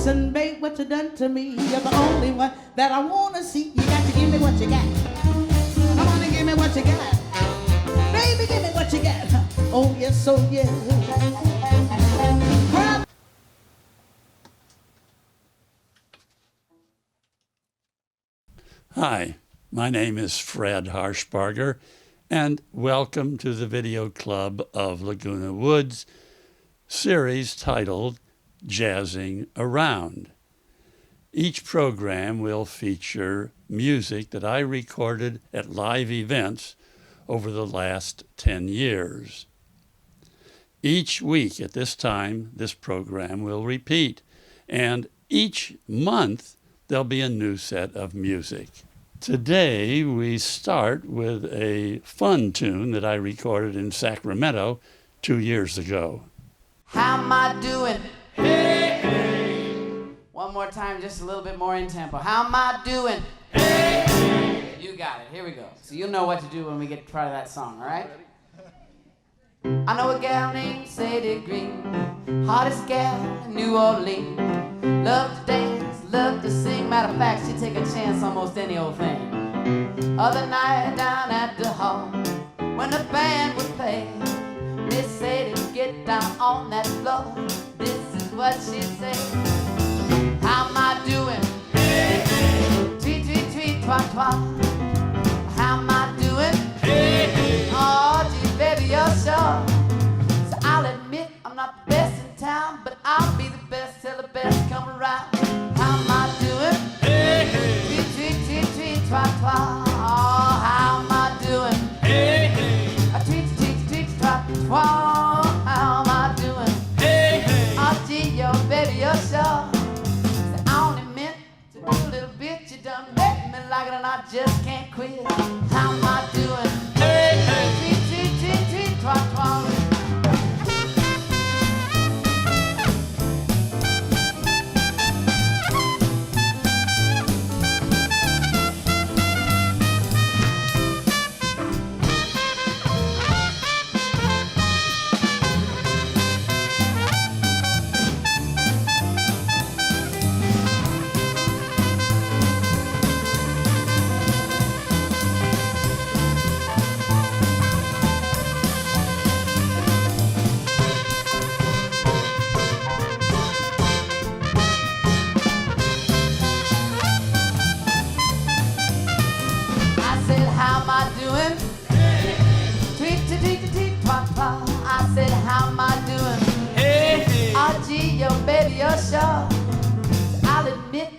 Listen, babe, what you done to me. You're the only one that I wanna see. You got to give me what you got. Come on and give me what you got. Baby, give me what you got. Oh yes, oh yes. Hi, my name is Fred Harshbarger, and welcome to the Video Club of Laguna Woods series titled Jazzing Around. Each program will feature music that I recorded at live events over the last 10 years. Each week at this time, this program will repeat, and each month there'll be a new set of music. Today we start with a fun tune that I recorded in Sacramento 2 years ago. How am I doing? Hey, hey. One more time, just a little bit more in tempo. How am I doing? Hey, hey. You got it. Here we go. So you'll know what to do when we get to part of that song, all right? I know a gal named Sadie Green, hottest gal in New Orleans. Love to dance, love to sing. Matter of fact, she'd take a chance on almost any old thing. Other night down at the hall, when the band would play, Miss Sadie would get down on that floor. This is what she'd say. How am I doing? Hey, hey. Tweet, tweet, tweet, twat, twat. How am I doing? Hey, hey. Oh, gee, baby, you're sure. So I'll admit I'm not the best in town, but I'll be the best till the best come around. How am I doing? Hey, hey. Tweet, tweet, tweet, tweet, twat, twat. Oh, how am I doing? Hey, hey. I tweet, tweet, tweet, twat, twat. How am I doing? Hey, hey. Oh, gee, yo, baby, you're sure. So I only meant to do a little bit. You done make me like it and I just can't quit. How am I doing? Hey, hey. Tweet, tweet, tweet, tweet, twat, twat.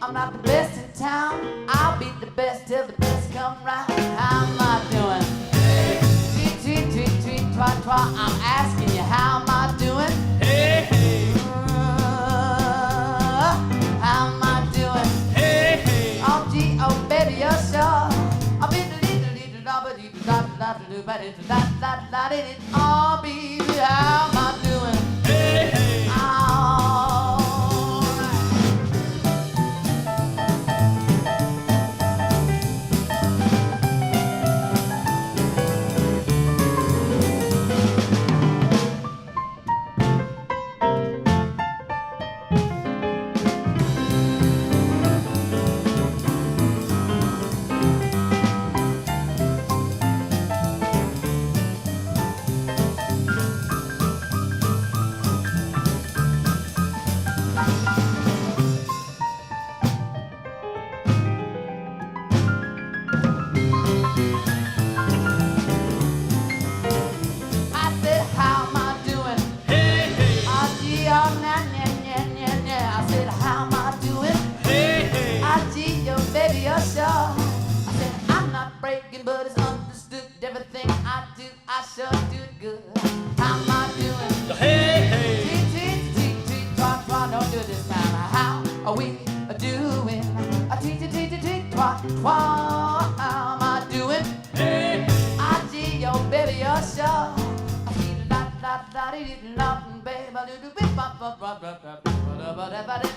I'm not the best in town. I'll be the best till the best come round. How am I doing? Hey. Tweet, tweet, tweet, tweet, twat, twat. I'm asking you, how am I doing? Hey, hey. How am I doing? Hey, hey. Oh, gee, oh, baby, you're sure. I'll be the leader, da da da da da da da. Oh, baby, how am I doing? Hey, hey.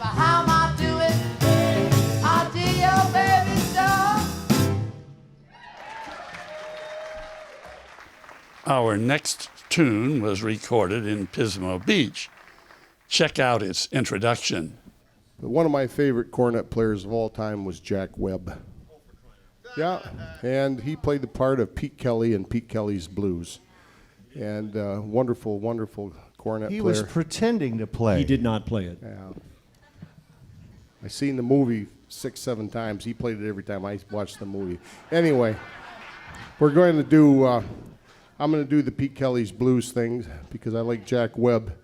How am I doing? I do your baby so. Our next tune was recorded in Pismo Beach. Check out its introduction. But one of my favorite cornet players of all time was Jack Webb. Yeah, and he played the part of Pete Kelly in Pete Kelly's Blues. And wonderful, wonderful cornet player. He was pretending to play. He did not play it. Yeah. I seen the movie 6, 7 times. He played it every time I watched the movie. Anyway, we're going to do, I'm going to do the Pete Kelly's Blues thing because I like Jack Webb.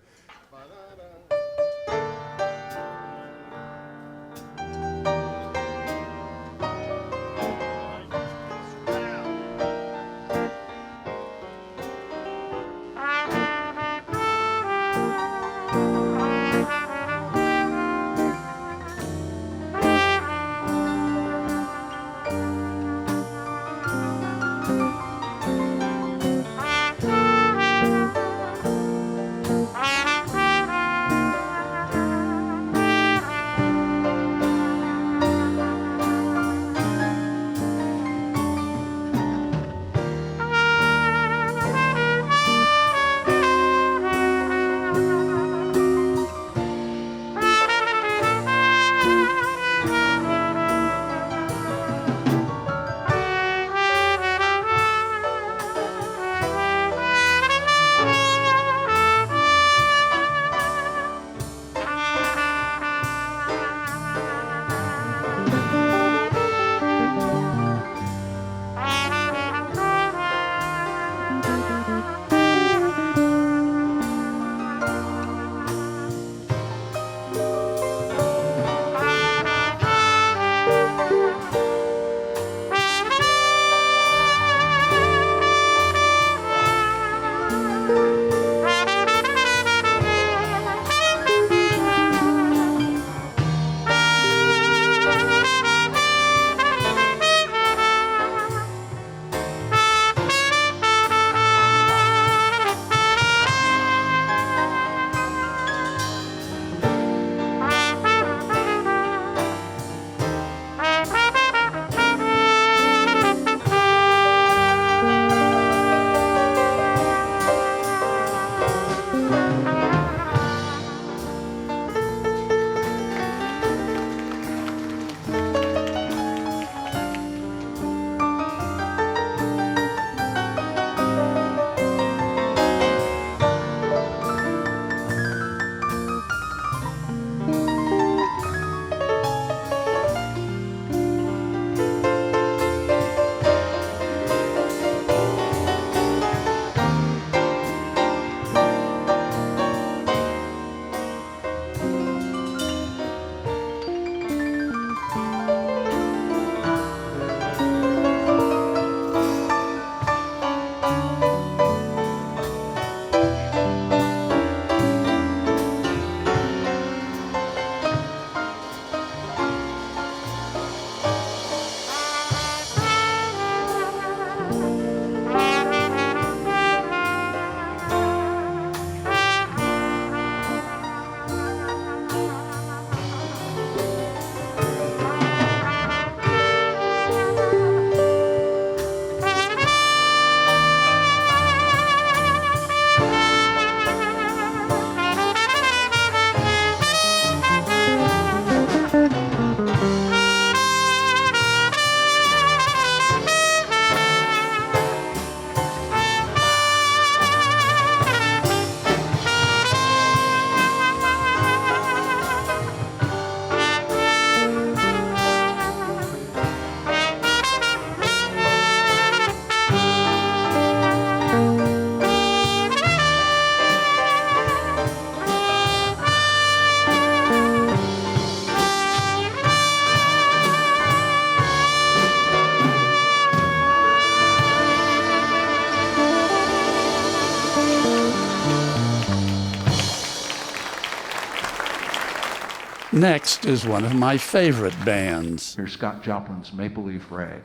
Next is one of my favorite bands. Here's Scott Joplin's Maple Leaf Rag.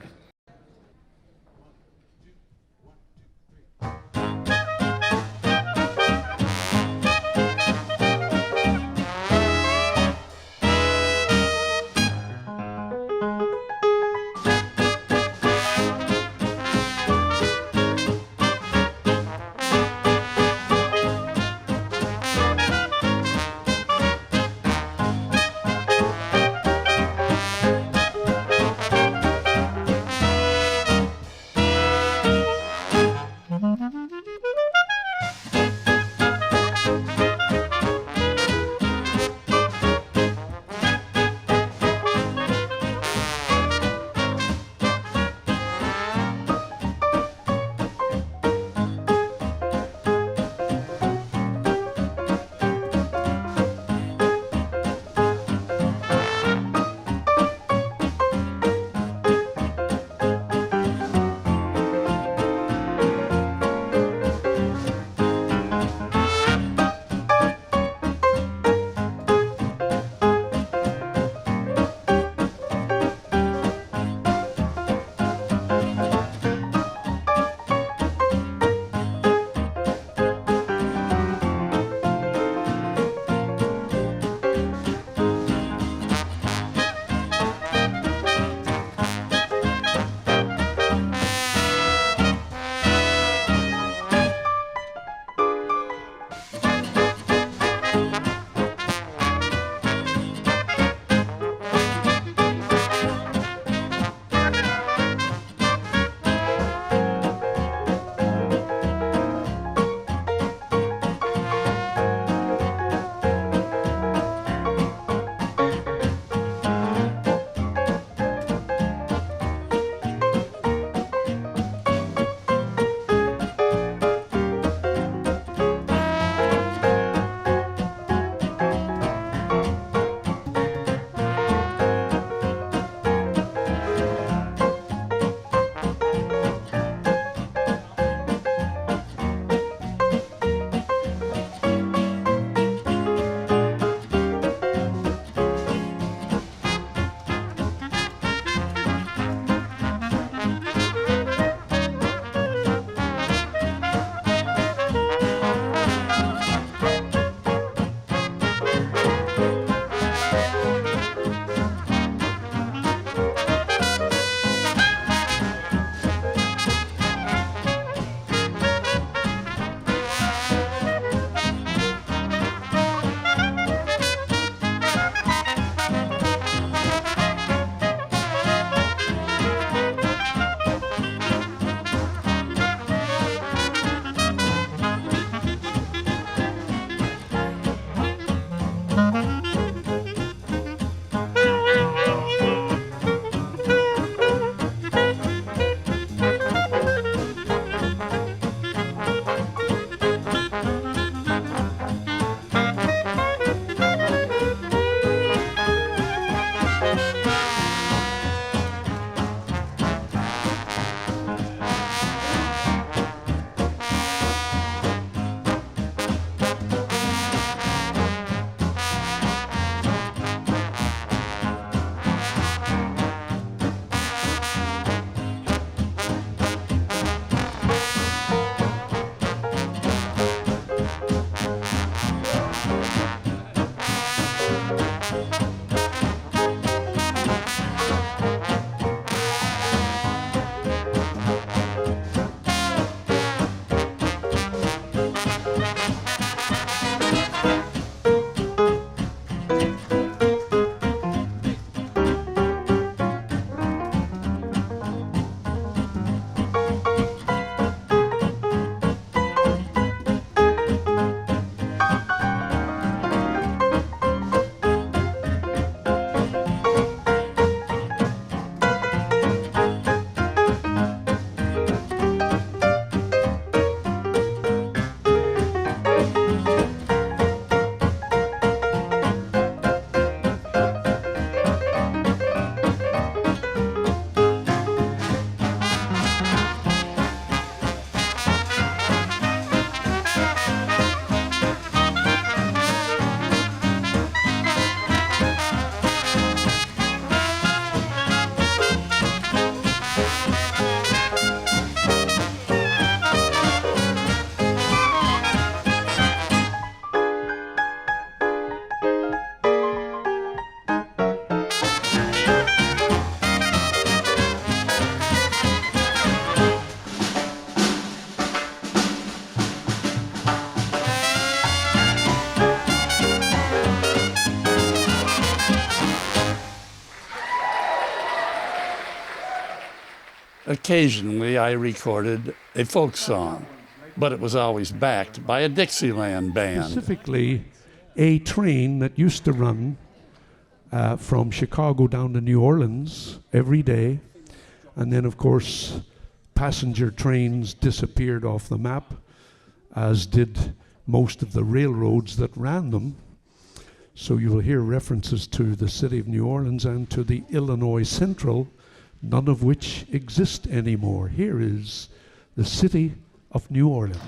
Occasionally, I recorded a folk song, but it was always backed by a Dixieland band. Specifically, a train that used to run from Chicago down to New Orleans every day. And then, of course, passenger trains disappeared off the map, as did most of the railroads that ran them. So you will hear references to the city of New Orleans and to the Illinois Central, none of which exist anymore. Here is the city of New Orleans.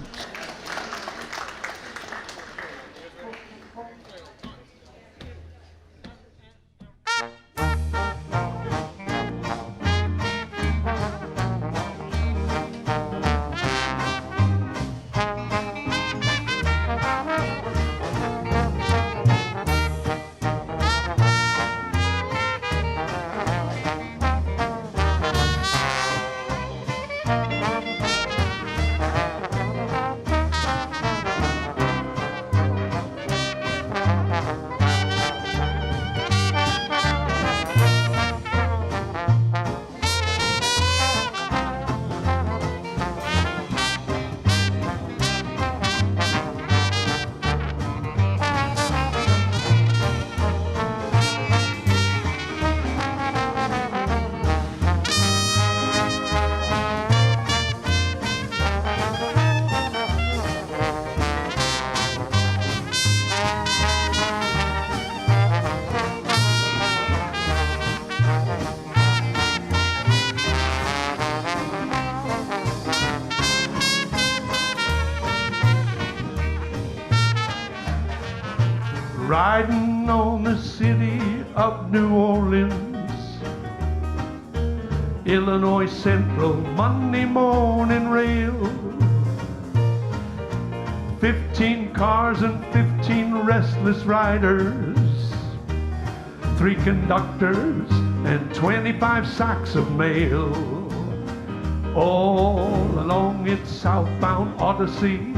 Riding on the city of New Orleans, Illinois Central Monday morning rail. 15 cars and 15 restless riders, 3 conductors and 25 sacks of mail. All along its southbound odyssey,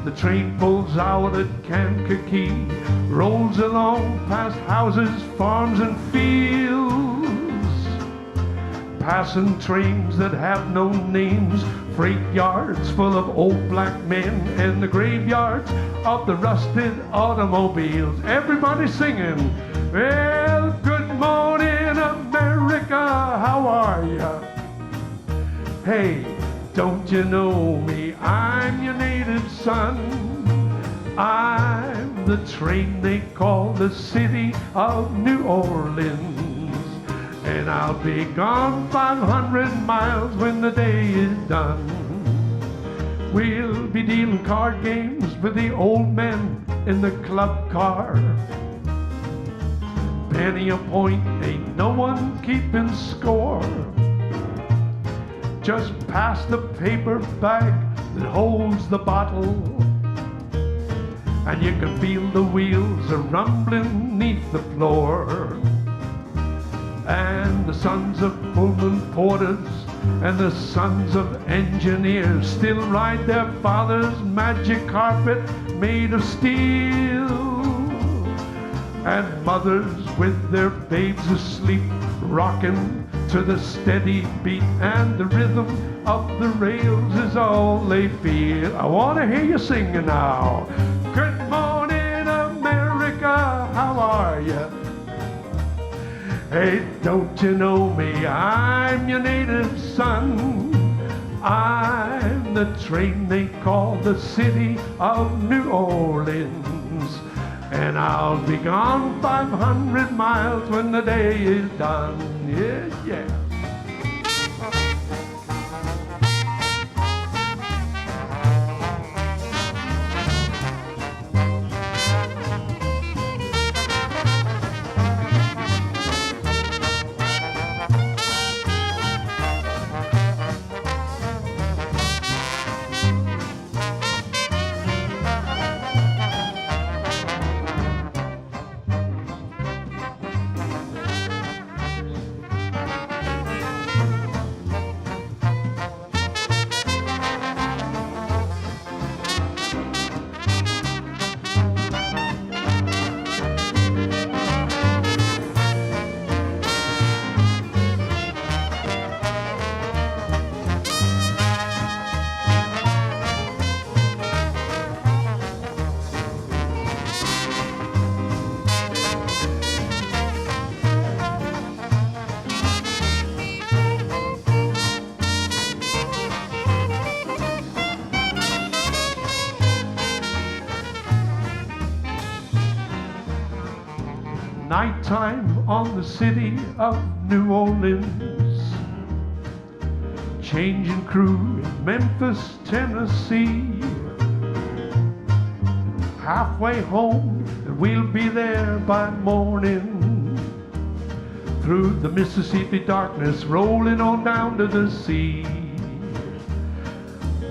the train pulls out at Kankakee, rolls along past houses, farms, and fields, passing trains that have no names, freight yards full of old black men, and the graveyards of the rusted automobiles. Everybody singing, well, good morning, America, how are ya? Hey, don't you know me? I'm your native son. I'm the train they call the city of New Orleans. And I'll be gone 500 miles when the day is done. We'll be dealing card games with the old men in the club car. Penny a point, ain't no one keeping score. Just pass the paper bag that holds the bottle, and you can feel the wheels a rumbling neath the floor. And the sons of Pullman porters and the sons of engineers still ride their father's magic carpet made of steel. And mothers with their babes asleep, rocking to the steady beat, and the rhythm of the rails is all they feel. I want to hear you singing now. Good morning, America, how are you? Hey, don't you know me? I'm your native son. I'm the train they call the city of New Orleans. And I'll be gone 500 miles when the day is done. Yeah, yeah. time on the city of New Orleans, changing crew in Memphis, Tennessee. Halfway home, and we'll be there by morning. Through the Mississippi darkness, rolling on down to the sea.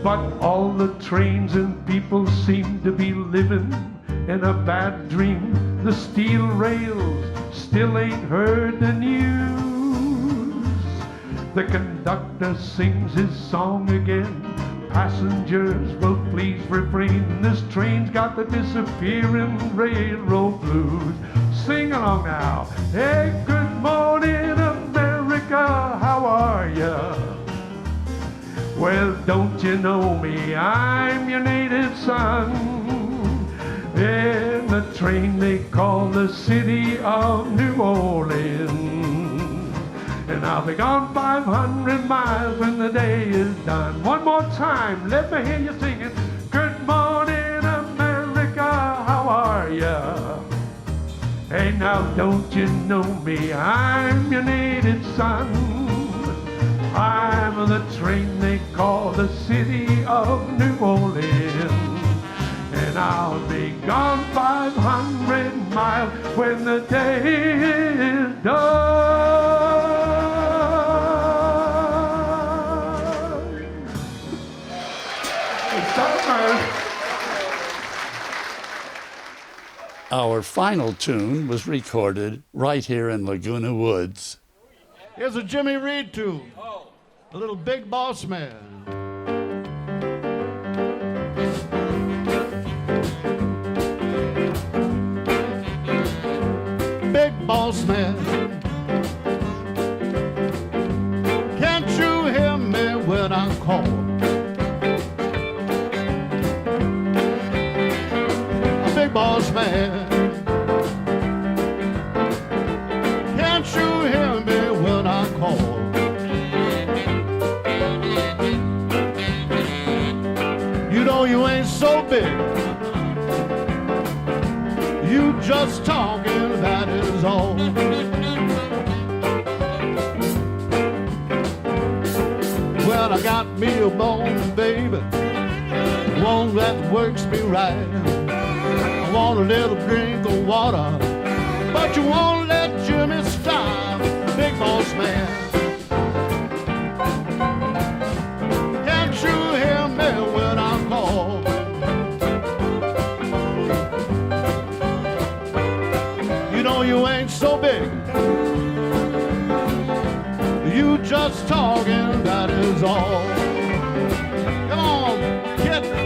But all the trains and people seem to be living in a bad dream. The steel rails still ain't heard the news. The conductor sings his song again. Passengers will please refrain. This train's got the disappearing railroad blues. Sing along now. Hey, good morning, America, how are ya? Well, don't you know me? I'm your native son. In the train they call the city of New Orleans. And I'll be gone 500 miles when the day is done. One more time, let me hear you singing. Good morning, America, how are ya? Hey, now don't you know me? I'm your native son. I'm the train they call the city of New Orleans. And I'll be gone 500 miles when the day is done. Our final tune was recorded right here in Laguna Woods. Here's a Jimmy Reed tune, a little Big Boss Man. Big Boss Man, can't you hear me when I call? Big Boss Man, can't you hear me when I call? You know you ain't so big, you just talking, that is all. Well, I got me a bone, baby, one that works me right. I want a little drink of water, but you won't let Jimmy stop. Big Boss Man, can't you hear me when I call? You know you ain't so big, you just talking, that is all. Come on, get it.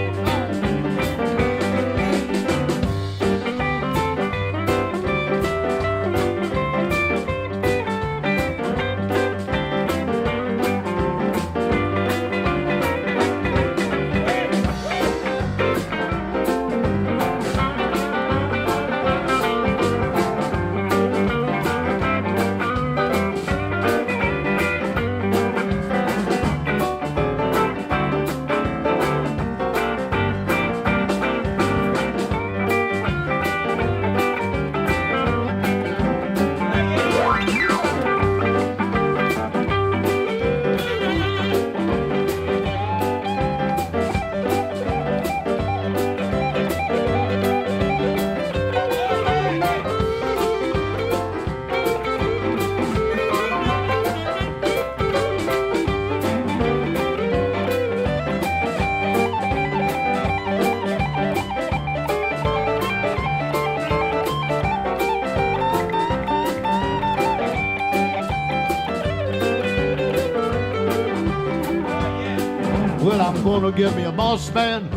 Well, I'm gonna get me a boss man,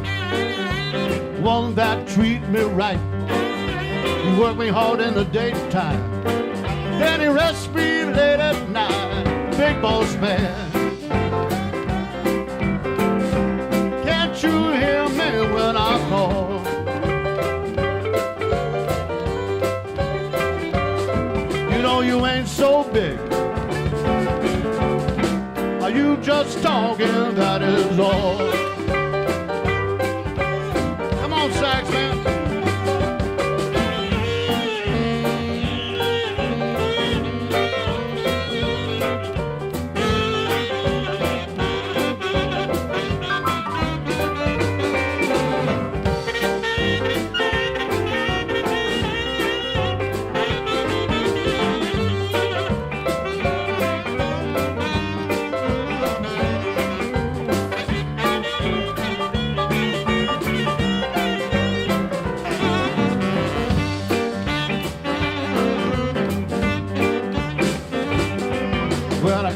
one that treat me right. He work me hard in the daytime, then he rest me late at night. Big Boss Man, can't you hear me when I call? You know you ain't so big, are you just talking, that is all? Come on, sax man.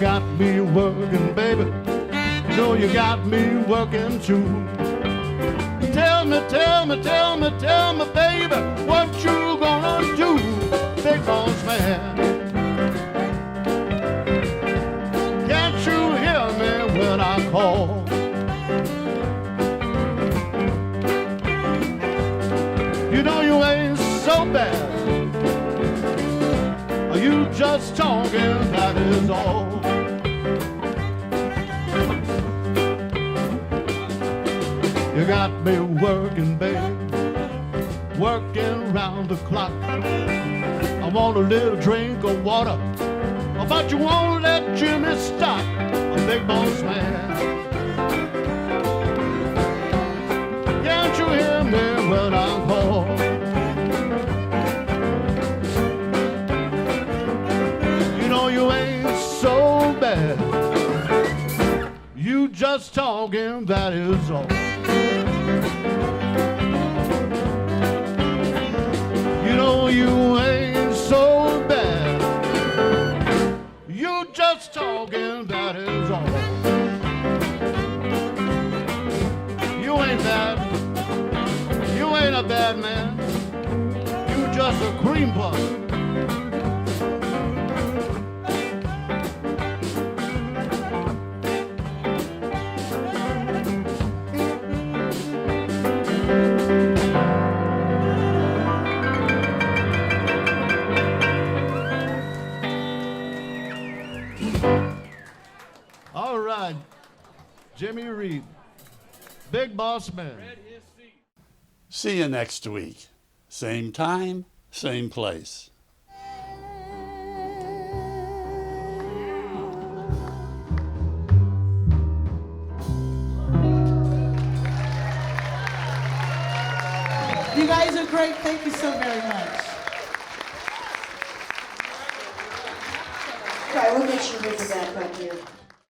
got me working, baby. You know you got me working too. Tell me, tell me, tell me, tell me, baby, what you gonna do, big boss man? Can't you hear me when I call? You know you ain't so bad. You just talking, that is all. You got me working, babe, working round the clock. I want a little drink of water, but you won't let Jimmy stop, a big boss man. Can't you hear me when I call? You know you ain't so bad. You just talking, that is all. You know you ain't so bad. You just talking, that is all. You ain't bad. You ain't a bad man. You just a cream puff. All right, Jimmy Reed, Big Boss Man. See you next week. Same time, same place. You guys are great. Thank you so very much. All right, we'll get you with the back up here.